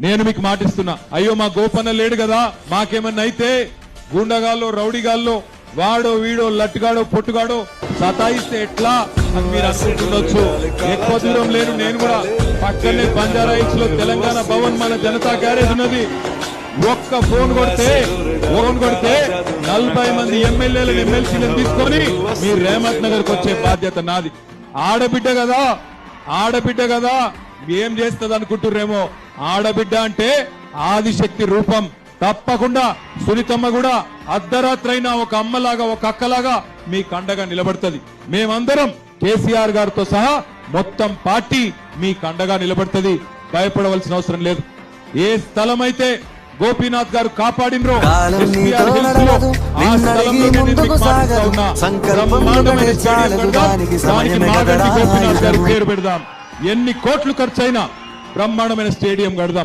నేను మీకు మాటిస్తున్నా, అయ్యో మా గోపన్న లేడు కదా, మాకేమన్నా అయితే గూండగాల్లో రౌడీగాల్లో వాడో వీడో లట్టుగాడో పొట్టుగాడో సతాయిస్తే ఎట్లా అని మీరు అనుకుంటుండొచ్చు. ఎక్కువ దూరం లేను, నేను కూడా పక్కనే బంజారా హిల్స్ లో తెలంగాణ భవన్ మన జనతా గ్యారేజ్ ఉన్నది. ఒక్క ఫోన్ కొడితే 40 మంది ఎమ్మెల్యేలను ఎమ్మెల్సీలను తీసుకొని మీ రేవంత్ నగర్ కు వచ్చే బాధ్యత నాది. ఆడబిడ్డ కదా ఏం చేస్తుంది అనుకుంటుర్రేమో. ఆడబిడ్డ అంటే ఆదిశక్తి రూపం. తప్పకుండా సునీతమ్మ కూడా అర్ధరాత్రైనా ఒక అమ్మలాగా ఒక అక్కలాగా మీ కండగా నిలబడుతుంది. మేమందరం కేసీఆర్ గారితో సహా మొత్తం పార్టీ మీ కండగా నిలబడుతుంది. భయపడవలసిన అవసరం లేదు. ఏ స్థలం అయితే గోపీనాథ్ గారు కాపాడినరో ఆ స్థలంలో బ్రహ్మాండమైన స్టేడియం పెడదాం. దానికి మాగంటి గోపీనాథ్ గారు పేరు పెడదాం. ఎన్ని కోట్లు ఖర్చైనా బ్రహ్మాండమైన స్టేడియం కడదాం.